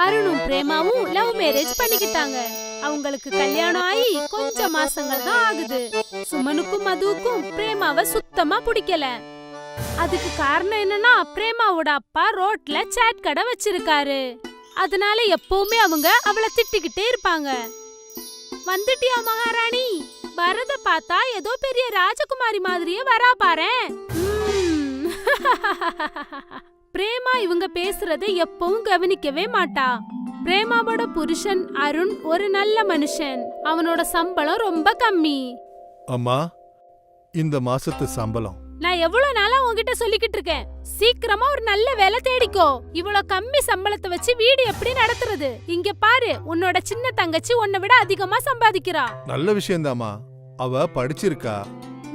அருணும் பிரேமாவும் love marriage பண்ணிக்கிட்டாங்க. அவங்களுக்கு கல்யாணம் ஆகி கொஞ்சம் மாசங்கள் தான் ஆகுது. சுமனுக்கும் மதுவுக்கும் பிரேமாவை சுத்தமா பிடிக்கல. அதுக்கு காரணம் என்னன்னா, பிரேமாவோட அப்பா ரோட்ல சாட் கடை வச்சிருக்காரு. அதனால எப்பவுமே அவங்க அவளை திட்டிக்கிட்டே இருப்பாங்க. வந்துட்டியா மகாராணி? வரத பார்த்தா ஏதோ பெரிய ராஜகுமாரி மாதிரியே வரா பாரேன். பிரேமா இவங்க பேசுறதை எப்பவும் கவனிக்கவே மாட்டா. பிரேமாவோட புருஷன் அருண் ஒரு நல்ல மனுஷன். அவனோட சம்பளம் ரொம்ப கம்மி. அம்மா, இந்த மாசத்து சம்பளம். நான் எவ்வளவு நாளா உன்கிட்ட சொல்லிக்கிட்டு இருக்கேன், சீக்கிரமா ஒரு நல்ல வேலை தேடிக்கோ. இவ்வளவு கம்மி சம்பளத்தை வச்சு வீடு எப்படி நடத்துறது? இங்க பாரு, உன்னோட சின்ன தங்கச்சி உன்னை விட அதிகமா சம்பாதிக்கிறா. நல்ல விஷயம்தாம்மா, அவ படிச்சிருக்கா.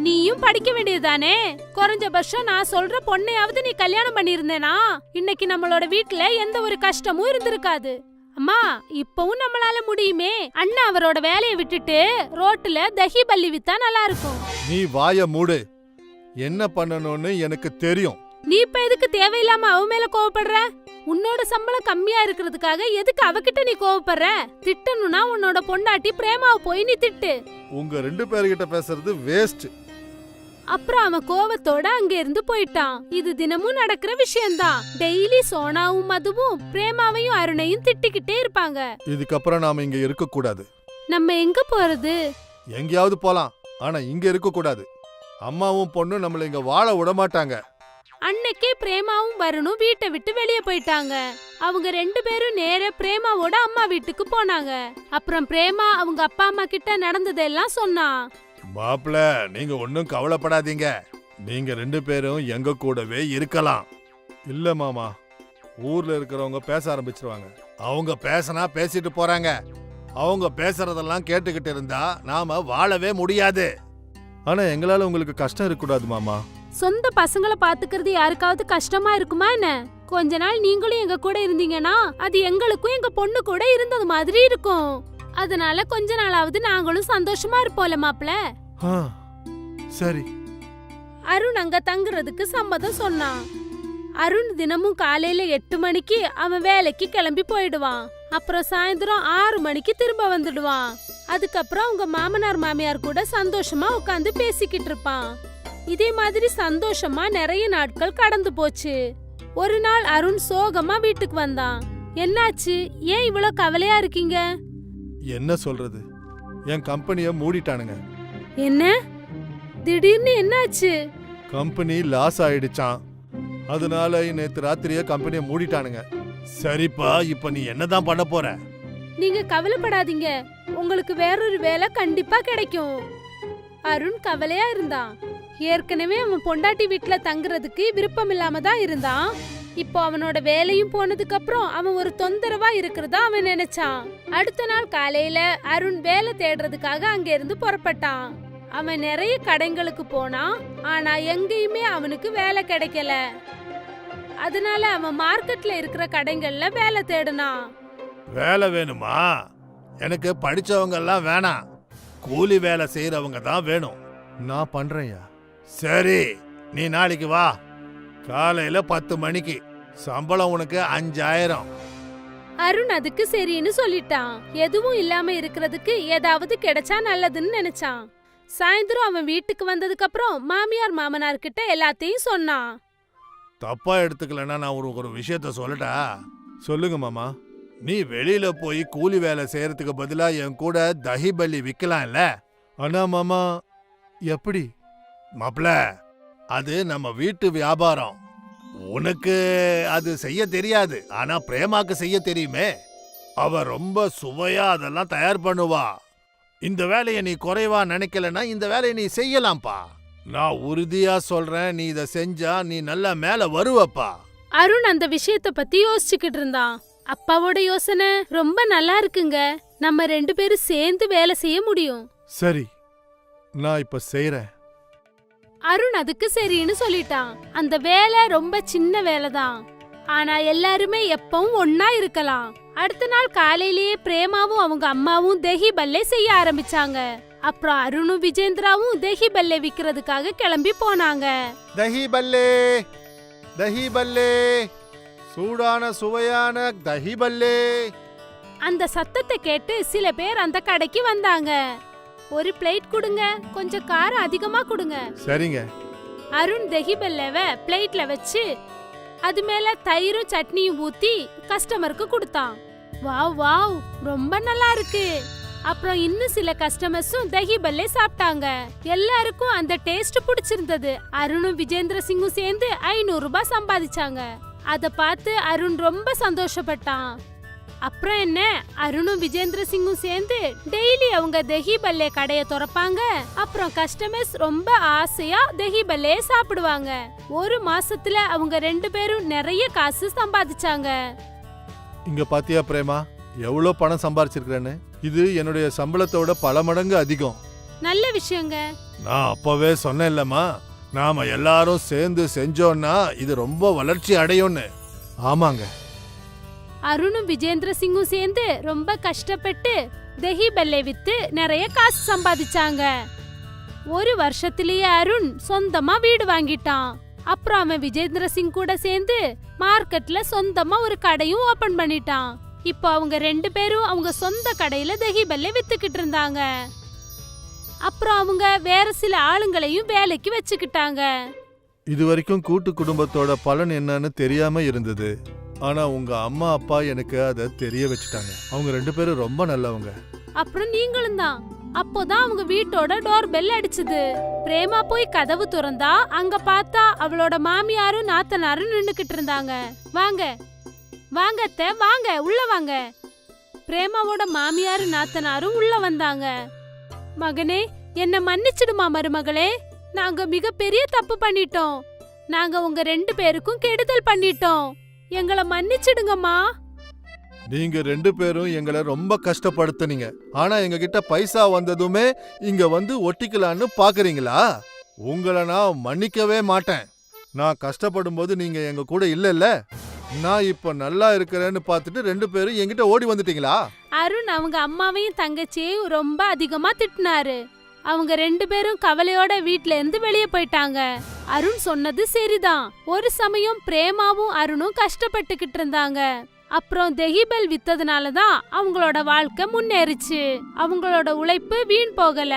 நீயும் படிக்க வேண்டியதுதானே? குறைஞ்சபட்சம் நான் சொல்ற பொண்ணையாவது நீ கல்யாணம் பண்ணிருந்தேனா இன்னைக்கு நம்மளோட வீட்டுல எந்த ஒரு கஷ்டமும் இருந்திருக்காது. அம்மா, இப்பவும் நம்மளால முடியுமே. அண்ணா அவரோட வேலையை விட்டுட்டு ரோட்டுல தஹி பல்லி வித்தா நல்லா இருக்கும். நீ வாய மூடு. என்ன பண்ணணும்னு எனக்கு தெரியும். நீ இப்ப எதுக்கு தேவையில்லாம அவ மேல கோவப்படுற? உன்னோட சம்பளம் கம்மியா இருக்கிறதுக்காக எதுக்கு அவகிட்ட நீ கோவப்படுற? திட்டணும்னா உன்னோட பொண்டாட்டி பிரேமாவை போய் நீ திட்டு. உங்க ரெண்டு பேர்கிட்ட பேசுறது வேஸ்ட். அப்புறம் அவன் கோவத்தோட அங்க இருந்து போயிட்டான். இது தினமும் நடக்கிற விஷயம்தான். டெய்லி சோனாவும் மதுவும் பிரேமாவையும் அருணையும் திட்டிக்கிட்டே இருப்பாங்க. இதுக்கப்புறம் நாம இங்க இருக்க கூடாது. நம்ம எங்க போறது? எங்கேயாவது போலாம், ஆனா இங்க இருக்க கூடாது. அம்மாவும் பொண்ணும் நம்மள இங்க வாழ விட மாட்டாங்க. அன்னைக்கே பிரேமாவும் வருணும் வீட்டை விட்டு வெளியே போயிட்டாங்க. அவங்க ரெண்டு பேரும் நேர பிரேமாவோட அம்மா வீட்டுக்கு போனாங்க. அப்புறம் பிரேமா அவங்க அப்பா அம்மா கிட்ட நடந்ததெல்லாம் சொன்னா. மாப்ள, நீங்க ஒன்னும் கவலைப்படாதீங்க. நீங்க ரெண்டு பேரும் எங்க கூடவே இருக்கலாம். இல்ல மாமா, ஊர்ல இருக்கிறவங்க பேச ஆரம்பிச்சிருவாங்க. அவங்க பேசினா பேசிட்டு போறாங்க. அவங்க பேசுறதெல்லாம் கேட்டுக்கிட்டு இருந்தா நாம வாழவே முடியாது. ஆனா எங்களால உங்களுக்கு கஷ்டம் இருக்கக்கூடாது மாமா. சொந்த பசங்களை பாத்துக்கிறது யாருக்காவது கஷ்டமா இருக்குமா என்ன? கொஞ்ச நாள் நீங்களும் எங்க கூட இருந்தீங்கன்னா அது எங்களுக்கும் எங்க பொண்ணு கூட இருந்தது மாதிரி இருக்கும். அதனால கொஞ்ச நாளாவது நாங்களும் சந்தோஷமா இருப்போம்ல மாப்ள. சரி. அருண் அங்க தங்குறதுக்கு சம்மதம் சொன்னான். அருண் தினமும் காலையில 8 மணிக்கு அவன் வேலைக்கு கிளம்பி போயிடுவான். அப்புறம் சாயந்தரம் 6 மணிக்கு திரும்ப வந்துடுவான். அதுக்கப்புறம் அவங்க மாமனார் மாமியார் கூட சந்தோஷமா உட்காந்து பேசிக்கிட்டு இருப்பான். இதே மாதிரி சந்தோஷமா நிறைய நாட்கள் கடந்து போச்சு. ஒரு நாள் அருண் சோகமா வீட்டுக்கு வந்தான். என்னாச்சு? ஏன் இவ்வளவு கவலையா இருக்கீங்க? என்ன சொல்றது, என் கம்பெனிய மூடிட்டானுங்க. என்ன? திடீர்னு என்னாச்சு? கம்பெனி லாஸ் ஆயிடுச்சான். அதனால நேத்து ராத்திரியே கம்பெனியை மூடிட்டானுங்க. சரிப்பா, இப்ப நீ என்னதான் பண்ண போற? நீங்க கவலைப்படாதீங்க, உங்களுக்கு வேறொரு வேலை கண்டிப்பா கிடைக்கும். அருண் கவலையா இருந்தான். ஏற்கனவே அவன் பொண்டாட்டி வீட்டுல தங்குறதுக்கு விருப்பம் இல்லாம தான் இருந்தான். இப்போ அவனோட வேலையும் போனதுக்கு அப்புறம் அவன் ஒரு தொந்தரவா இருக்கிறதா அவன் நினைச்சான். அடுத்த நாள் காலையில அருண் வேலை தேடுறதுக்காக அங்க இருந்து புறப்பட்டான். அவன் நிறைய கடைங்களுக்கு போனான். ஆனா எங்கேயுமே அவனுக்கு வேலை கிடைக்கல. அதனால அவன் மார்க்கெட்ல இருக்கிற கடைகள்ல வேலை தேடினான். வேலை வேணுமா? எனக்கு படிச்சவங்க எல்லாம் வேணாம், கூலி வேலை செய்யறவங்க தான் வேணும். நான் பண்றேன்யா. சரி, நீ நாளைக்கு வா. காலையில 10 மணிக்கு. சம்பளம் உனக்கு 5000. அருண் அதுக்கு சரின்னு சொல்லிட்டான். எதுவும் இல்லாம இருக்கிறதுக்கு ஏதாவது கிடைச்சா நல்லதுன்னு நினைச்சான். சாயந்தரம் அவன் வீட்டுக்கு வந்ததுக்கு அப்புறம் மாமியார் மாமனார் கிட்ட எல்லாத்தையும் சொன்னான். தப்பா எடுத்துக்கலன்னா நான் உனக்கு ஒரு விஷயத்த சொல்லட்டா? சொல்லுங்க மாமா. நீ வெளியில போய் கூலி வேலை செய்யறதுக்கு பதிலா என் கூட தஹி பல்லி விக்கலாம்ல? ஆனா மாமா, எப்படி? மாப்ள, அது நம்ம வீட்டு வியாபாரம். உனக்கு அது செய்ய தெரியாது, ஆனா பிரேமாக்கு செய்ய தெரியுமே. அவ ரொம்ப சுவையா அதெல்லாம் தயார் பண்ணுவா. இந்த வேலையை நீ குறைவா நினைக்கலன்னா இந்த வேலையை நீ செய்யலாம்ப்பா. நான் உறுதியா சொல்றேன், நீ இத செஞ்சா நீ நல்லா மேல வருவப்பா. அருண் அந்த விஷயத்த பத்தி யோசிச்சுக்கிட்டு இருந்தான். அப்பாவோட யோசனை ரொம்ப நல்லா இருக்குங்க. நம்ம 2 பேரும் சேர்ந்து வேலை செய்ய முடியும். சரி, நான் இப்ப செய்யறேன். அருண் அதுக்கு சரின்னு சொல்லிட்டான். அந்த வேலை ரொம்ப சின்ன வேலை தான், ஆனா எல்லாருமே எப்பவும் ஒன்னா இருக்கலாம். அடுத்த நாள் காலையிலேயே பிரேமாவும் அவங்க அம்மாவும் தஹி பல்லே செய்ய ஆரம்பிச்சாங்க. அப்புறம் அருணும் விஜேந்திராவும் தஹி பல்லே விக்கிறதுக்காக கிளம்பி போனாங்க. தஹி பல்லே, தஹி பல்லே. சூடான சுவையான தஹி பல்லே. அந்த சத்தத்தை கேட்டு சில பேர் அந்த கடைக்கு வந்தாங்க. ஒரு பிளேட் கொடுங்க, கொஞ்சம் காரம் அதிகமா கொடுங்க. சரிங்க. அருண் தஹி பல்லேவை பிளேட்ல வச்சு அது மேல தயிரும் சட்னியும் ஊத்தி கஸ்டமருக்கு கொடுத்தான். வாவ் வாவ், ரொம்ப நல்லா இருக்கு. அப்புறம் இன்னும் சில கஸ்டமர்ஸும் தஹி பல்லே சாப்பிட்டாங்க. எல்லாருக்கும் அந்த டேஸ்ட் பிடிச்சிருந்தது. அருணும் விஜேந்திர சிங்கும் சேர்ந்து 500 ரூபாய் சம்பாதிச்சாங்க. அத பார்த்து அருண் ரொம்ப சந்தோஷப்பட்டான். அப்புறம் என்ன, அருணும் விஜேந்திர சிங்கும் சேர்ந்து டெய்லி அவங்க தஹி பல்லே கடைய திறப்பாங்க. அப்புறம் கஸ்டமர்ஸ் ரொம்ப ஆசையா தஹி பல்லே சாப்பிடுவாங்க. ஒரு மாசத்துல அவங்க 2 பேரும் நிறைய காசு சம்பாதிச்சாங்க. இங்க பாத்தியா பிரேமா, எவ்வளவு பணம் சம்பாரிச்சிருக்கிறேன்னு? இது என்னுடைய சம்பளத்தோட பல மடங்கு அதிகம். நல்ல விஷயங்க. நான் அப்பவே சொன்னேன்லம்மா, நாம எல்லாரும் சேர்ந்து செஞ்சோம்னா இது ரொம்ப வளர்ச்சி அடையும்னு. ஆமாங்க. அருணும் விஜேந்திர சிங்கும் சேர்ந்து ரொம்ப கஷ்டப்பட்டு தஹி பல்லே வித்து நிறைய காசு சம்பாதிச்சாங்க. ஒரு வருஷத்திலேயே அருண் சொந்தமா வீடு வாங்கிட்டான். அப்புறம் அவன் விஜேந்திர சிங் கூட சேர்ந்து மார்க்கெட்ல சொந்தமா ஒரு கடையும் ஓபன் பண்ணிட்டான். இப்போ அவங்க 2 பேரும் அவங்க சொந்த கடையில தஹி பல்லே வித்துக்கிட்டு இருந்தாங்க. அப்புறம் அவங்க வேற சில ஆளுங்களையும் வேலைக்கு வச்சுக்கிட்டாங்க. இது வரைக்கும் கூட்டு குடும்பத்தோட பலன் என்னன்னு தெரியாம இருந்தது. ஆனா உங்க அம்மா அப்பா எனக்கு அதை தெரிய வச்சுட்டாங்க. அவங்க 2 பேரும் ரொம்ப நல்லவங்க. அப்புறம் நீங்களும் தான். அப்போதான் அவங்க வீட்டோட டோர் பெல் அடிச்சுது. பிரேமா போய் கதவு திறந்தா அங்க பார்த்தா அவளோட மாமியாரும் நாத்தனாரும் நின்னுக்கிட்டு இருந்தாங்க. வாங்க வாங்க அத்தை, வாங்க உள்ள வாங்க. பிரேமாவோட மாமியாரு நாத்தனாரும் உள்ள வந்தாங்க. மகனே, என்ன மன்னிச்சிடுமா மருமகளே, நாங்க மிகப்பெரிய தப்பு பண்ணிட்டோம். நாங்க உங்க 2 பேருக்கும் கெடுதல் பண்ணிட்டோம். எங்களை மன்னிச்சிடுங்கம்மா. நீங்க 2 பேரும் எங்களை ரொம்ப கஷ்டப்படுத்துனீங்க. ஆனா எங்க கிட்ட பைசா வந்ததுமே இங்க வந்து ஒட்டிக்கலான்னு பாக்குறீங்களா? உங்களை நான் மன்னிக்கவே மாட்டேன். நான் கஷ்டப்படும் போது நீங்க எங்க கூட இல்லல்ல. நான் இப்ப நல்லா இருக்கிறேன்னு பார்த்துட்டு 2 பேரும் என்கிட்ட ஓடி வந்துட்டீங்களா? அருண் அவங்க அம்மாவையும் தங்கச்சியையும் ரொம்ப அதிகமா திட்டினாரு. அவங்க 2 பேரும் கவலையோட வீட்ல இருந்து வெளியே போயிட்டாங்க. அருண் சொன்னது சரிதான். ஒரு சமயம் பிரேமாவும் அருணும் கஷ்டப்பட்டுக்கிட்டு இருந்தாங்க. அப்புறம் தஹிபல் வித்ததுனாலதான் அவங்களோட வாழ்க்கை முன்னேறிச்சு. அவங்களோட உழைப்பு வீண் போகல.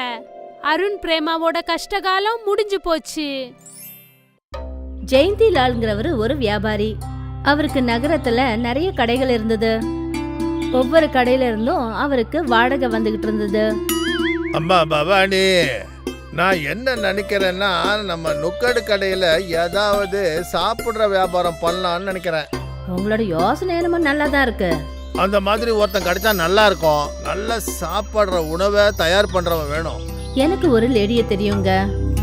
அருண் பிரேமாவோட கஷ்டகாலம் முடிஞ்சு போச்சு. ஜெயந்தி லால்ங்கிறவரு ஒரு வியாபாரி. அவருக்கு நகரத்துல நிறைய கடைகள் இருந்தது. ஒவ்வொரு கடையில இருந்தும் அவருக்கு வாடகை வந்துகிட்டு இருந்தது. அம்மா பவானி, நான் என்ன நினைக்கிறேன்னா, நம்ம நுக்கடு கடையில ஏதாவது சாப்பிடுற வியாபாரம் பண்ணலாம்னு நினைக்கிறேன். உங்களோட யோசனை என்னமோ நல்லா தான் இருக்கு. அந்த மாதிரி ஒருத்தன் கிடைச்சா நல்லா இருக்கும். நல்ல சாப்பிடுற உணவை தயார் பண்றவன் வேணும். எனக்கு ஒரு லேடிய தெரியுங்க.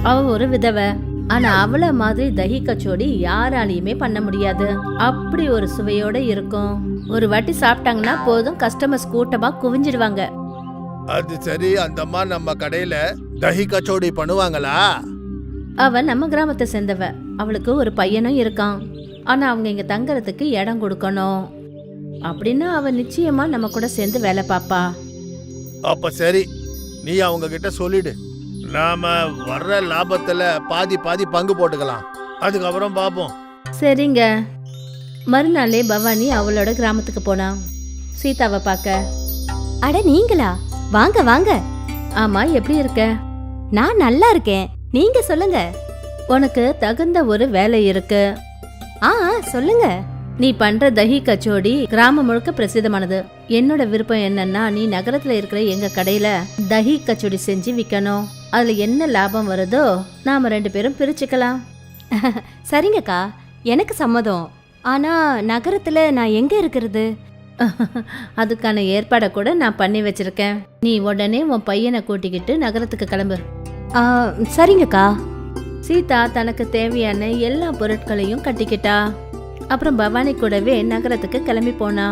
அவ ஒரு விதவை. ஆனா அவள மாதிரி தஹி கச்சோடி யாராலையுமே பண்ண முடியாது. அப்படி ஒரு சுவையோட இருக்கும். ஒரு வாட்டி சாப்பிட்டாங்கன்னா போதும், கஸ்டமர்ஸ் கூட்டமா குவிஞ்சிடுவாங்க. அது சரி, அந்தம்மா நம்ம கடையில தஹி கச்சோடி பண்ணுவாங்களா? அவ நம்ம கிராமத்தை சேர்ந்தவ. அவளுக்கு ஒரு பையனும் இருக்கான். ஆனா அவங்க இங்க தங்கறதுக்கு இடம் கொடுக்கணும். அப்படின்னா அவ நிச்சயமா நம்ம கூட சேர்ந்து வேலை பாப்பா. அப்ப சரி, நீ அவங்க கிட்ட சொல்லிடு. நாம வர்ற லாபத்துல பாதி பாதி பங்கு போட்டுக்கலாம். அதுக்கப்புறம் பாப்போம். சரிங்க. மறுநாளே பவானி அவளோட கிராமத்துக்கு போனா சீதாவை பார்க்க. அட நீங்களா? வாங்க வாங்க. ஆமா, எப்படி இருக்க? நான் நல்லா இருக்கேன். நீங்க சொல்லுங்க. உனக்கு தகுந்த ஒரு வேலை இருக்கு. ஆ சொல்லுங்க. நீ பண்ற தஹி கச்சோடி கிராமம் முழுக்க பிரசித்தமானது. என்னோட விருப்பம் என்னன்னா, நீ நகரத்துல இருக்கிற எங்க கடையில தஹி கச்சோடி செஞ்சு விக்கணும். அதுல என்ன லாபம் வருதோ நாம 2 பேரும் பிரிச்சுக்கலாம். சரிங்கக்கா, எனக்கு சம்மதம். ஆனா நகரத்துல நான் எங்க இருக்கிறது? அதுக்கான ஏற்பாடை கூட நான் பண்ணி வச்சிருக்கேன். நீ உடனே உன் பையனை கூட்டிக்கிட்டு நகரத்துக்கு கிளம்பு. சரிங்கக்கா. சீதா தனக்கு தேவையான எல்லா பொருட்களையும் கட்டிக்கிட்டா. அப்புறம் பவானி கூடவே நகரத்துக்கு கிளம்பி போனா.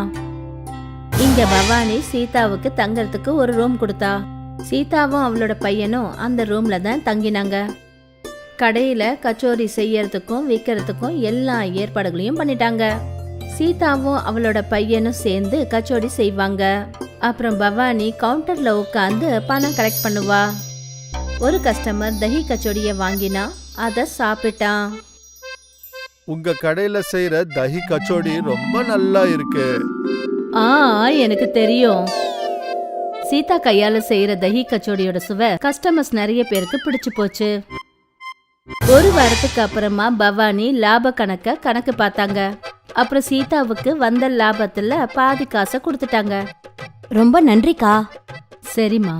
இங்க பவானி சீதாவுக்கு தங்கறதுக்கு ஒரு ரூம் கொடுத்தா. சீதாவும் அவளோட பையனும் அந்த ரூம்ல தான் தங்கினாங்க. கடையில கச்சோரி செய்யறதுக்கும் விற்கிறதுக்கும் எல்லா ஏற்பாடுகளையும் பண்ணிட்டாங்க. சீதாவும் அவளோட பையனும் சேர்ந்து கச்சோடி செய்வாங்க. அப்புறம் பவானி கவுண்டர்ல உட்காந்து பணம் கலெக்ட் பண்ணுவா. ஒரு கஸ்டமர் தஹி கச்சோடிய வாங்கினா, அத சாப்பிட்டான். உங்க கடையில செய்யற தஹி கச்சோடி ரொம்ப நல்லா இருக்கு. ஆ எனக்கு தெரியும். சீதா கையால செய்யற தஹி கச்சோடியோட சுவை கஸ்டமர்ஸ் நிறைய பேருக்கு பிடிச்சு போச்சு. ஒரு வாரத்துக்கு அப்புறமா பவானி லாப கணக்கு பார்த்தாங்க. அப்புறம் சீதாவுக்கு வந்த லாபத்துல பாதி காசை கொடுத்துட்டாங்க. ரொம்ப நன்றிக்கா. சரிம்மா.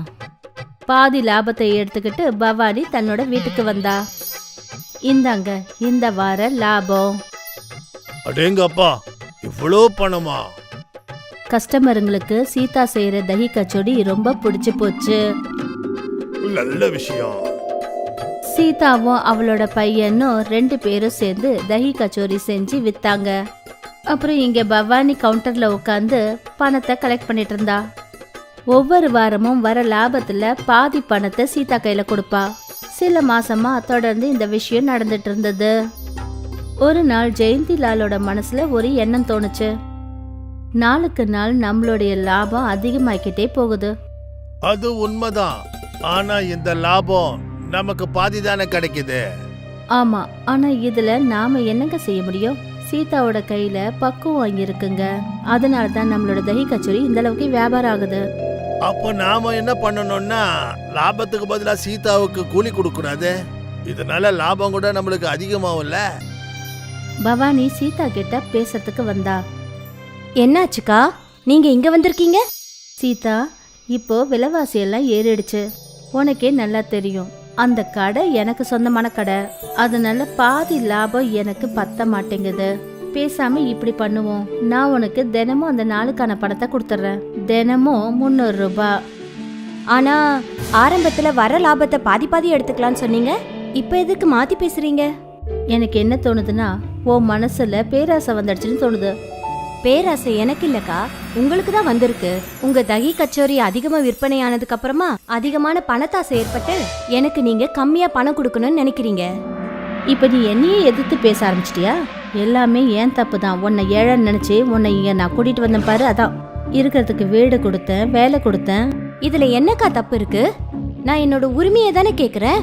பாதி லாபத்தை எடுத்துக்கிட்டு பவானி தன்னோட வீட்டுக்கு வந்தா. இந்தாங்க இந்த வார லாபம். அடேங்கப்பா, இவ்வளோ பணமா? கஸ்டமருங்களுக்கு சீதா செய்யற தஹி கச்சோடி ரொம்ப பிடிச்சு போச்சு. நல்ல விஷயம். சீதாவும் அவளோட பையனும் 2 பேரும் சேர்ந்து தஹி கச்சோரி செஞ்சு வித்தாங்க. அப்புறம் இங்க பவானி கவுண்டர்ல உட்காந்து பணத்தை கலெக்ட் பண்ணிட்டு இருந்தா. ஒவ்வொரு வாரமும் வர லாபத்துல பாதி பணத்தை சீதா கையில கொடுப்பா. சில மாசமா தொடர்ந்து இந்த விஷயம் நடந்துட்டு இருந்தது. ஒரு நாள் ஜெயந்தி லாலோட மனசுல ஒரு எண்ணம் தோணுச்சு. நாளுக்கு நாள் நம்மளுடைய லாபம் அதிகமாக்கிட்டே போகுது. அது உண்மைதான். ஆனா இந்த லாபம் நமக்கு பாதி தானே கிடைக்குது. ஆமா, ஆனா இதுல நாம என்னங்க செய்ய முடியும்? சீதாவோட கையில பக்குவம் வாங்கி இருக்குங்க. அதனால தான் நம்மளோட தஹி கச்சோரி இந்த அளவுக்கு வியாபாரம் ஆகுது. அப்போ நாம என்ன பண்ணணும்னா லாபத்துக்கு பதிலா சீதாவுக்கு கூலி கொடுக்கூடாது. இதனால லாபம் கூட நம்மளுக்கு அதிகமாகும்ல. பவானி சீதா கிட்ட பேசுறதுக்கு வந்தா. என்னாச்சுக்கா, நீங்க இங்க வந்திருக்கீங்க? சீதா, இப்போ விலைவாசி எல்லாம் ஏறிடுச்சு. உனக்கே நல்லா தெரியும், அந்த கடை எனக்கு சொந்தமான கடை. அதனால பாதி லாபம் எனக்கு பத்த மாட்டேங்குது. பேசாம இப்படி பண்ணுவோம், நான் உனக்கு தினமும் அந்த நாளுக்கான பணத்தை கொடுத்துட்றேன். தினமும் 300 ரூபாய். ஆனா ஆரம்பத்துல வர லாபத்தை பாதி பாதி எடுத்துக்கலாம்னு சொன்னீங்க. இப்ப எதுக்கு மாத்தி பேசுறீங்க? எனக்கு என்ன தோணுதுன்னா, உன் மனசுல பேராசை வந்துடுச்சுன்னு தோணுது. பேராசை எனக்கு இல்லக்கா, உங்களுக்கு தான் வந்திருக்கு. உங்க தஹி கச்சோரி அதிகமா விற்பனை ஆனதுக்கு அப்புறமா அதிகமான பணத்தாசை ஏற்பட்டு எனக்கு நீங்க கம்மியா பணம் கொடுக்கணும்னு நினைக்கிறீங்க. இப்ப நீ என்னையே எதிர்த்து பேச ஆரம்பிச்சிட்டியா? எல்லாமே ஏன் தப்பு தான். உன்னை ஏழைன்னு நினைச்சு உன்னை இங்க நான் கூட்டிட்டு வந்தேன் பாரு. அதான் இருக்கிறதுக்கு வீடு கொடுத்தேன், வேலை கொடுத்தேன். இதுல என்னக்கா தப்பு இருக்கு? நான் என்னோட உரிமையை தானே கேக்குறேன்.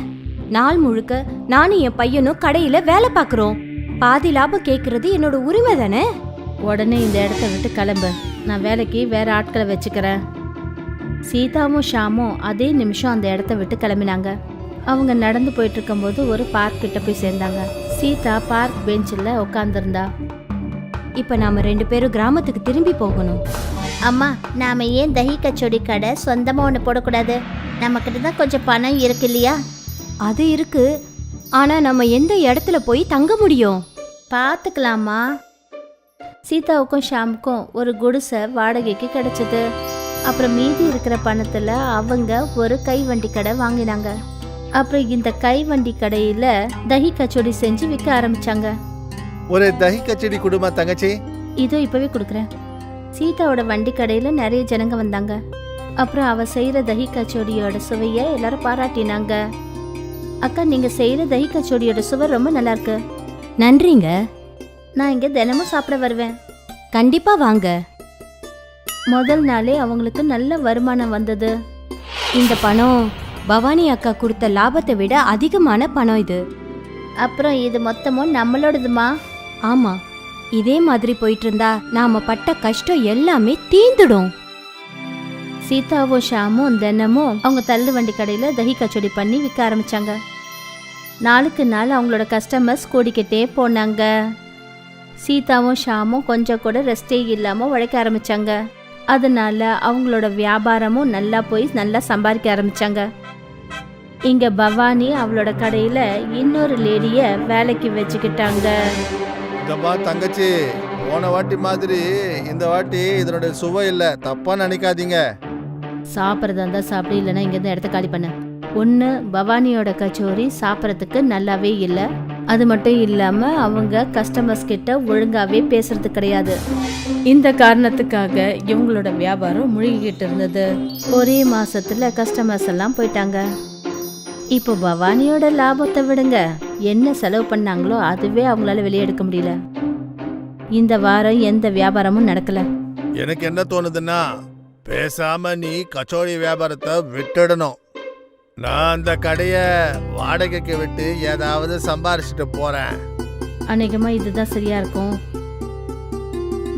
நாள் முழுக்க நானும் என் பையனும் கடையில வேலை பாக்குறோம். பாதி லாபம் கேக்குறது என்னோட உரிமை தானே. உடனே இந்த இடத்த விட்டு கிளம்பு. நான் வேலைக்கு வேற ஆட்களை வச்சுக்கிறேன். சீதாவும் ஷாமும் அதே நிமிஷம் அந்த இடத்த விட்டு கிளம்பினாங்க. அவங்க நடந்து போயிட்டு இருக்கும்போது ஒரு பார்க் கிட்ட போய் சேர்ந்தாங்க. சீதா பார்க் பெஞ்சில் உட்காந்துருந்தா. இப்ப நாம 2 பேரும் கிராமத்துக்கு திரும்பி போகணும். அம்மா, நாம ஏன் தஹி கச்சோடி கடை சொந்தமா ஒன்று போடக்கூடாது? நம்ம கிட்ட தான் கொஞ்சம் பணம் இருக்கு இல்லையா? அது இருக்கு, ஆனா நம்ம எந்த இடத்துல போய் தங்க முடியும்? பார்த்துக்கலாமா. சீதாவுக்கும் ஷாமுக்கும் ஒரு குடிசை வாடகைக்கு கிடைச்சது. அப்புறம் மீதி இருக்கிற பணத்துல அவங்க ஒரு கைவண்டி கடை வாங்கினாங்க. அப்புறம் இந்த கைவண்டி கடையில தஹி கச்சோடி செஞ்சு விற்க ஆரம்பிச்சாங்க. ஒரு தஹி கச்சடி குடுமா தங்கச்சி. இதோ இப்பவே கொடுக்குறேன். சீதாவோட வண்டி கடையில நிறைய ஜனங்க வந்தாங்க. அப்புறம் அவ செய்யற தஹி கச்சோடியோட சுவைய எல்லாரும் பாராட்டினாங்க. அக்கா, நீங்க செய்யற தஹி கச்சோடியோட சுவை ரொம்ப நல்லா இருக்கு. நன்றிங்க. நான் இங்க தினமும் சாப்பிட வருவேன். கண்டிப்பா வாங்க. முதல் நாளே அவங்களுக்கு நல்ல வருமானம் வந்தது. இந்த பணம் பவானி அக்கா கொடுத்த லாபத்தை விட அதிகமான பணம் இது. அப்புறம் இது மொத்தமும் நம்மளோடதுமா? ஆமா, இதே மாதிரி போயிட்டு இருந்தா நாம பட்ட கஷ்டம் எல்லாமே தீந்துடும். சீதாவும் ஷாமும் தினமும் அவங்க தள்ளு வண்டி கடையில தஹி கச்சோடி பண்ணி விற்க ஆரம்பிச்சாங்க. நாளுக்கு நாள் அவங்களோட கஸ்டமர்ஸ் கூடிக்கிட்டே போனாங்க. சீதாவும் ஷாமும் கொஞ்சம் கூட ரெஸ்டே இல்லாம உழைக்க ஆரம்பிச்சாங்க. அதனால அவங்களோட வியாபாரமும் நல்லா போய் நல்லா சம்பாதிக்க ஆரம்பிச்சாங்க. இங்க பவானி அவளோட கடையில இன்னொரு லேடிய வேலைக்கு வச்சுக்கிட்டாங்க. இதப்பா தங்கச்சி, போன வாட்டி மாதிரி இந்த வாட்டி இதனுடைய சுவை இல்ல, தப்பா நினைக்காதீங்க. சாப்பிட்றதா இருந்தா சாப்பிடு, இல்லைன்னா இங்கேருந்து இடத்த காலி பண்ண. ஒன்று, பவானியோட கச்சோரி சாப்பிட்றதுக்கு நல்லாவே இல்லை. அது மட்டும் இல்லாம அவங்க கஸ்டமர்ஸ் கிட்ட ஒழுங்காவே பேசுறது கிடையாது. இந்த காரணத்துக்காக இவங்களோட வியாபாரம் முழுகிக்கிட்டு இருந்தது. ஒரே மாசத்துல கஸ்டமர்ஸ் எல்லாம் போயிட்டாங்க. இப்போ பவானியோட லாபத்தை விடுங்க, என்ன செலவு பண்ணாங்களோ அதுவே அவங்களால வெளியே எடுக்க முடியல. இந்த வாரம் எந்த வியாபாரமும் நடக்கல. எனக்கு என்ன தோணுதுன்னா, பேசாம நீ கச்சோடி வியாபாரத்தை விட்டுடணும். நான் அந்த கடைய வாடகைக்கு விட்டு ஏதாவது சம்பாரிச்சுட்டு போறேன். அநேகமா இதுதான் சரியா இருக்கும்.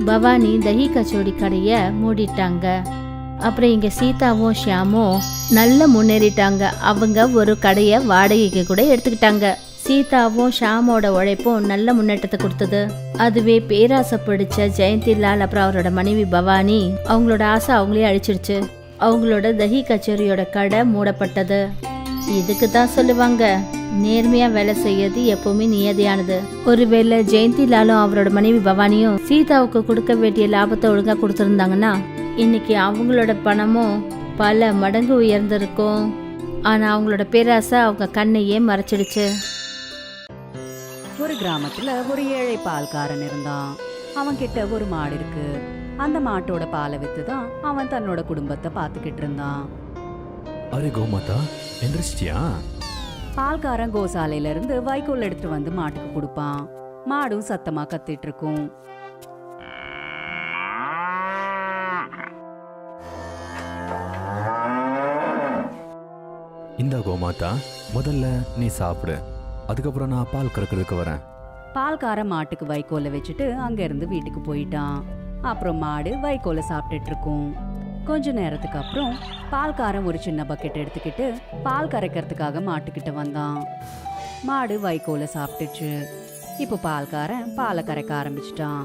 பவானி தஹி கச்சோடி கடையை மூடிட்டாங்க. அப்புறம் இங்க சீதாவும் ஷியாமும் நல்ல முன்னேறிட்டாங்க. அவங்க ஒரு கடையை வாடகைக்கு கூட எடுத்துக்கிட்டாங்க. சீதாவும் ஷியாமோட உழைப்பும் நல்ல முன்னேற்றத்தை கொடுத்தது. அதுவே பேராசை பிடிச்ச ஜெயந்திலால் அப்புறம் அவரோட மனைவி பவானி அவங்களோட ஆசை அவங்களே அழிச்சிருச்சு. அவங்களோட தஹி கச்சோரியோட கடை மூடப்பட்டது. இதுக்கு தான் சொல்லுவாங்க, நேர்மையா வேலை செய்யறது எப்பவுமே நியதியானது. ஒருவேளை ஜெயந்திலாலும் அவரோட மனைவி பவானியும் சீதாவுக்கு கொடுக்க வேண்டிய லாபத்தை ஒழுங்கா கொடுத்துருந்தாங்கன்னா இன்னைக்கு அவங்களோட பணமும் பல மடங்கு உயர்ந்திருக்கும். ஆனா அவங்களோட பேராசை அவங்க கண்ணையே மறைச்சிடுச்சு. ஒரு கிராமத்துல ஒரு ஏழை பால்காரன் இருந்தான். அவன் கிட்ட ஒரு மாடு இருக்கு. அந்த மாட்டோட பாலை வித்துதான் அவன் தன்னோட குடும்பத்தை பாத்துக்கிட்டு இருந்தான். அரே கோமாதா, எந்திரிச்சிட்டியா? பால்காரன் கோசாலையில இருந்து வைக்கோல் எடுத்துட்டு வந்து மாட்டுக்கு கொடுப்பான். மாடும் சத்தமா கத்திட்டு இருக்கும். இந்த கோமாதா, முதல்ல நீ சாப்பிடு, அதுக்கப்புறம் நான் பால் கறக்கிறதுக்கு வரேன். பால்காரன் மாட்டுக்கு வைக்கோலை வச்சுட்டு அங்க இருந்து வீட்டுக்கு போயிட்டான். அப்புறம் மாடு வைக்கோலை சாப்பிட்டுட்டு இருக்கும். கொஞ்ச நேரத்துக்கு அப்புறம் பால்காரன் ஒரு சின்ன பக்கெட் எடுத்துக்கிட்டு பால் கரைக்கிறதுக்காக மாட்டுக்கிட்ட வந்தான். மாடு வைக்கோலை சாப்பிட்டுச்சு. இப்போ பால்காரன் பாலை கரைக்க ஆரம்பிச்சிட்டான்.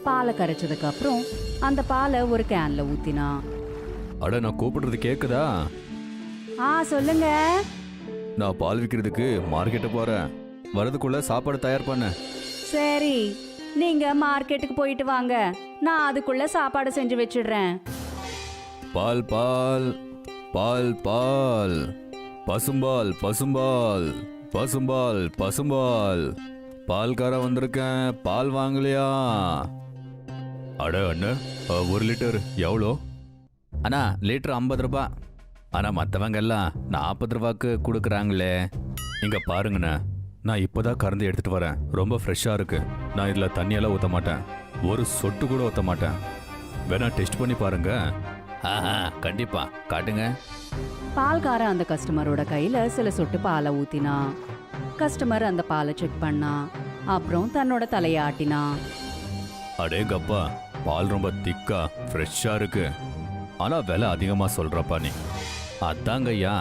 பாலை கரைச்சதுக்கு அப்புறம் அந்த பாலை ஒரு கேன்ல ஊத்தினான். அட, நான் கூப்பிடுறது கேக்குதா? சொல்லுங்க. நான் பால் விற்கிறதுக்கு மார்க்கெட்டு போறேன். வரதுக்குள்ள சாப்பாடு தயார் பண்ண. சரி, நீங்க மார்க்கெட்டுக்கு போயிட்டு வாங்க, நான் அதுக்குள்ள சாப்பாடு செஞ்சு வச்சிடுறேன். பால் பால் பால் பால், பசும்பால் பசும்பால் பசும்பால் பசும்பால், பால்கார வந்திருக்கேன், பால் வாங்கலையா? அட அண்ணன், 1 லிட்டர் எவ்வளோ? அண்ணா, லிட்டர் 50 ரூபா. ஆனா மற்றவங்க எல்லாம் 40 ரூபாய்க்கு கொடுக்குறாங்களே. இங்க பாருங்கண்ணா, நான் இப்போதான் கறந்து எடுத்துட்டு வரேன். ரொம்ப ஃப்ரெஷ்ஷா இருக்கு. நான் இதுல தண்ணியெல்லாம் ஊற்ற மாட்டேன், ஒரு சொட்டு கூட ஊற்ற மாட்டேன். வேணா டெஸ்ட் பண்ணி பாருங்க. கண்டிப்பா காட்டுங்க. பால்காரன் அந்த கஸ்டமரோட கையில சில சொட்டு பாலை ஊத்தினான். கஸ்டமர் அந்த பாலை செக் பண்ணான். அப்புறம் தன்னோட தலையை ஆட்டினான். அடேங்கப்பா, பால் ரொம்ப திக்கா ஃப்ரெஷ்ஷா இருக்கு. ஆனா விலை அதிகமா சொல்றப்பா நீ. அதாங்க ஐயா,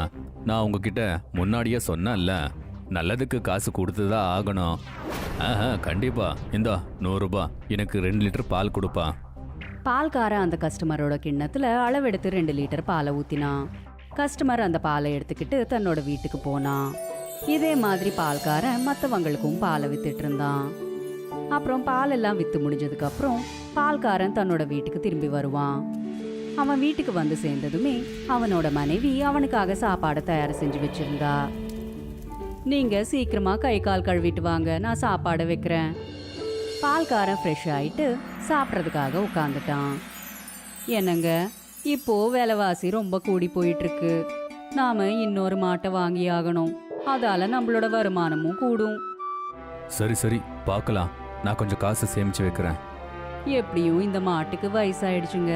நான் உங்ககிட்ட முன்னாடியே சொன்னேன்ல, நல்லதுக்கு காசு கொடுத்துதான் ஆகணும். கண்டிப்பா. இந்தா 100 ரூபாய், எனக்கு 2 லிட்டர் பால் கொடுப்பா. பால்காரன் அந்த கஸ்டமரோட கிண்ணத்துல அளவெடுத்து 2 லிட்டர் பாலை ஊத்தினான். கஸ்டமர் அந்த பாலை எடுத்துக்கிட்டு தன்னோட வீட்டுக்கு போனான். இதே மாதிரி பால்காரன் மற்றவங்களுக்கும் பாலை வித்துட்டு இருந்தான். அப்புறம் பாலெல்லாம் வித்து முடிஞ்சதுக்கு அப்புறம் பால்காரன் தன்னோட வீட்டுக்கு திரும்பி வருவான். அவன் வீட்டுக்கு வந்து சேர்ந்ததுமே அவனோட மனைவி அவனுக்காக சாப்பாடு தயார் செஞ்சு வச்சிருந்தா. நீங்க சீக்கிரமா கை கால் கழுவிட்டு வாங்க, நான் சாப்பாடு வைக்கிறேன். பால்காரன் ஃப்ரெஷ் ஆயிட்டு சாப்பிட்றதுக்காக உட்காந்துட்டான். என்னங்க, இப்போ விலைவாசி ரொம்ப கூடி போயிட்டு இருக்கு. நாம இன்னொரு மாட்டை வாங்கி ஆகணும். அதால நம்மளோட வருமானமும் கூடும். சரி சரி, பார்க்கலாம். நான் கொஞ்சம் காசு சேமிச்சு வைக்கிறேன். எப்படியும் இந்த மாட்டுக்கு வயசாயிடுச்சுங்க.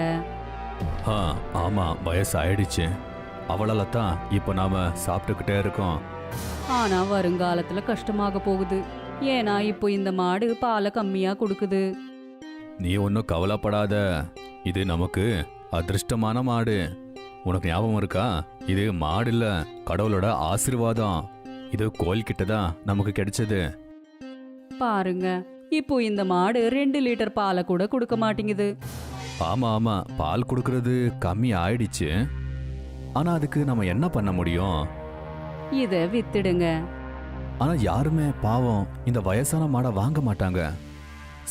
ஆமா, வயசு ஆயிடுச்சு. அவளால தான் இப்போ நாம சாப்பிட்டுக்கிட்டே இருக்கோம். ஆனா வருங்காலத்துல கஷ்டமாக போகுது. ஏன்னா இப்போ இந்த மாடு பாலை கம்மியா கொடுக்குது. நீ ஒன்றும் கவலைப்படாத, இது நமக்கு அதிர்ஷ்டமான மாடு. உனக்கு ஞாபகம் இருக்கா? இது மாடு இல்ல, கடவுளோட ஆசீர்வாதம். இது கோயில்கிட்ட தான் நமக்கு கிடைச்சது. பாருங்க, இப்போ இந்த மாடு 2 லிட்டர் பாலை கூட கொடுக்க மாட்டேங்குது. ஆமா ஆமா, பால் கொடுக்கறது கம்மி ஆயிடுச்சு. ஆனா அதுக்கு நம்ம என்ன பண்ண முடியும்? இத வித்துடுங்க. ஆனா யாருமே பாவம் இந்த வயசான மாடை வாங்க மாட்டாங்க.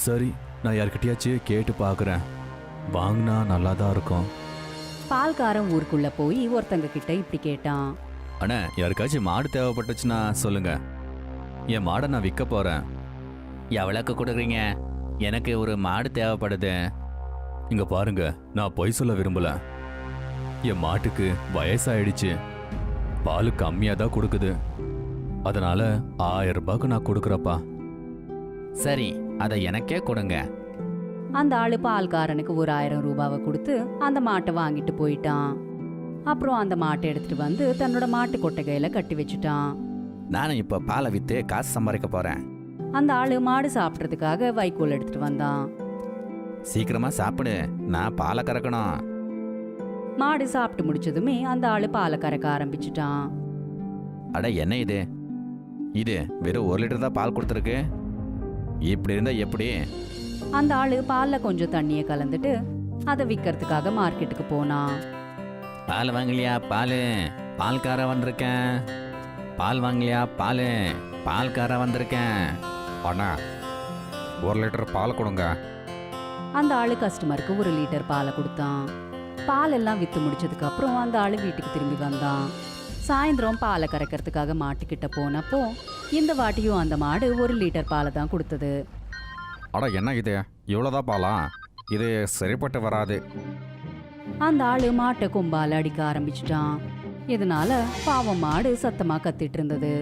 சரி, நான் யார்கிட்டயாச்சும் கேட்டு பார்க்குறேன். வாங்கினா நல்லா தான் இருக்கும். பால்காரன் ஊருக்குள்ள போய் ஒருத்தங்க கிட்ட இப்படி கேட்டான். அண்ணா, யாருக்காச்சும் மாடு தேவைப்பட்டுச்சுன்னா சொல்லுங்க. என் மாடை நான் விற்க போறேன். எவ்வளோக்கு கொடுக்குறீங்க? எனக்கு ஒரு மாடு தேவைப்படுது. இங்க பாருங்க, நான் பொய் சொல்ல விரும்பல. என் மாட்டுக்கு வயசாயிடுச்சு, பால் கம்மியாக தான் கொடுக்குது. அதனால 1000 ரூபாய்க்கு நான் கொடுக்குறப்பா. சரி, அதை எனக்கே கொடுங்க. அந்த ஆளு பால்காரனுக்கு ஒரு 1000 ரூபாவை கொடுத்து அந்த மாட்டை வாங்கிட்டு போயிட்டான். அப்புறம் அந்த மாட்டை எடுத்துட்டு வந்து தன்னோட மாட்டு கொட்டகையில கட்டி வச்சுட்டான். நானும் இப்போ பாலை விற்று காசு சம்பாதிக்க போறேன். அந்த ஆளு மாடு சாப்பிட்றதுக்காக வைக்கோல் எடுத்துட்டு வந்தான். சீக்கிரமா சாப்பிடு, நான் பாலை கறக்கணும். மாடு சாப்பிட்டு முடிச்சதுமே அந்த ஆளு பாலை கறக்க ஆரம்பிச்சிட்டான். அட என்ன இது? இது வெறும் 1 லிட்டர் தான் பால் கொடுத்துருக்கு. இப்படி இருந்தா எப்படி? அந்த ஆளு பால்ல கொஞ்சம் தண்ணியை கலந்துட்டு அதை விற்கிறதுக்காக மார்க்கெட்டுக்கு போனான். பால் வாங்கலையா? பால்கார வந்திருக்கேன். பால் வாங்கலையா? பால்கார வந்திருக்கேன். அண்ணா 1 லிட்டர் பால் கொடுங்க. அந்த ஆளு கஸ்டமருக்கு 1 லிட்டர் பாலை கொடுத்தான். பால் எல்லாம் வித்து முடிச்சதுக்கு அப்புறம் அந்த ஆளு வீட்டுக்கு திரும்பி வந்தான். சாயந்தரம் பாலை கறக்கிறதுக்காக மாட்டுக்கிட்ட போனப்போ இந்த வாட்டியும் அந்த மாடு 1 லிட்டர் பாலை தான் கொடுத்தது. அட என்ன இது, இவ்வளோதான் பாலா? இது சரிப்பட்டு வராது. அந்த ஆளு மாட்டை கொம்பால அடிக்க ஆரம்பிச்சிட்டான். இதனால பாவம் மாடு சத்தமா கத்திட்டு இருந்தது.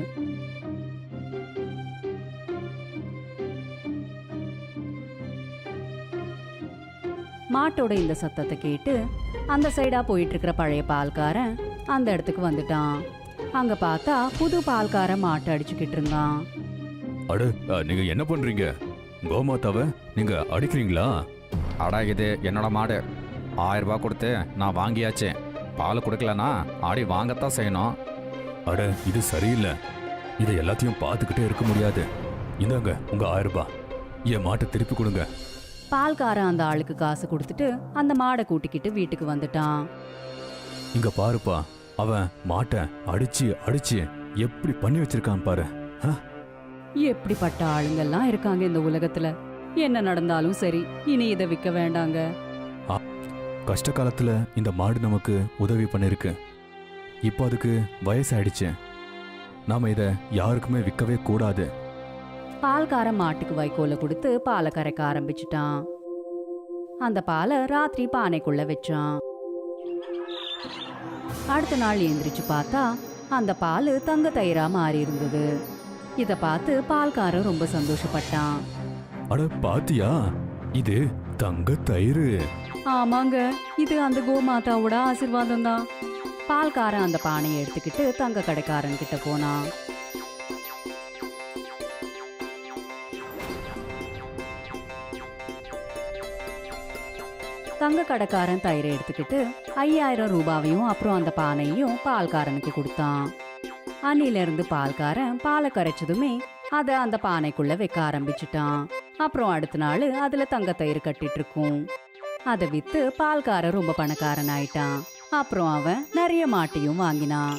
மாட்டோட இந்த சத்தத்தை கேட்டு அந்த சைடா போயிட்டு இருக்கிற பழைய பால்காரன் அந்த இடத்துக்கு வந்துட்டான். அங்க பார்த்தா புது பால்காரன் மாட்டை அடிச்சுக்கிட்டு இருந்தான். அட நீங்க என்ன பண்றீங்க? கோமாதாவை நீங்க அடிக்கிறீங்களா? அட இது என்னோட மாடு. 1000 ரூபாய் கொடுத்து நான் வாங்கியாச்சு. பால் கொடுக்கலனா ஆடி வாங்கத்தான் செய்யணும். அட இது சரியில்லை. இதை எல்லாத்தையும் பார்த்துக்கிட்டே இருக்க முடியாது. இந்தாங்க உங்க 1000 ரூபாய். என் மாட்டை திருப்பி கொடுங்க. பால்காரன் அந்த ஆளுக்கு காசு கொடுத்துட்டு அந்த மாடை கூட்டிக்கிட்டு வீட்டுக்கு வந்துட்டான். இங்க பாருப்பா, அவன் மாட்டை அடிச்சு அடிச்சு எப்படி பண்ணி வச்சிருக்கான் பாரு. எப்படிப்பட்ட ஆளுங்கெல்லாம் இருக்காங்க இந்த உலகத்துல. என்ன நடந்தாலும் சரி, இனி இதை விற்க வேண்டாங்க. கஷ்ட காலத்துல இந்த மாடு நமக்கு உதவி பண்ணிருக்கு. இப்போ அதுக்கு வயசாயிடுச்சு. நாம இதை யாருக்குமே விற்கவே கூடாது. பால்காரன் மாட்டுக்கு வைக்கோல கொடுத்து பாலை கறக்க ஆரம்பிச்சுட்டான். அந்த பாலை ராத்திரி பானைக்குள்ள வச்சான். அடுத்த நாள் எழுந்திரிச்சு பார்த்தா அந்த பால் தங்க தயிரா மாறி இருந்தது. இத பார்த்து பால்காரன் ரொம்ப சந்தோஷப்பட்டான். அட பாத்தியா, இது தங்க தயிர். ஆமாங்க, இது அந்த கோமாதாவோட ஆசீர்வாதம் தான். பால்காரன் அந்த பானையை எடுத்துக்கிட்டு தங்க கடைக்காரன் கிட்ட போனான். தங்க கடைக்காரன் தயிரை எடுத்துக்கிட்டு 5000 ரூபாவையும் அப்புறம் அந்த பானையும் பால்காரனுக்கு கொடுத்தான். அன்னிலிருந்து பால்காரன் பாலை கரைச்சதுமே அதை அந்த பானைக்குள்ள வைக்க ஆரம்பிச்சுட்டான். அப்புறம் அடுத்த நாள் அதுல தங்க தயிர் கட்டிட்டு இருக்கும். அதை வித்து பால்காரன் ரொம்ப பணக்காரன் ஆயிட்டான். அப்புறம் அவன் நிறைய மாட்டையும் வாங்கினான்.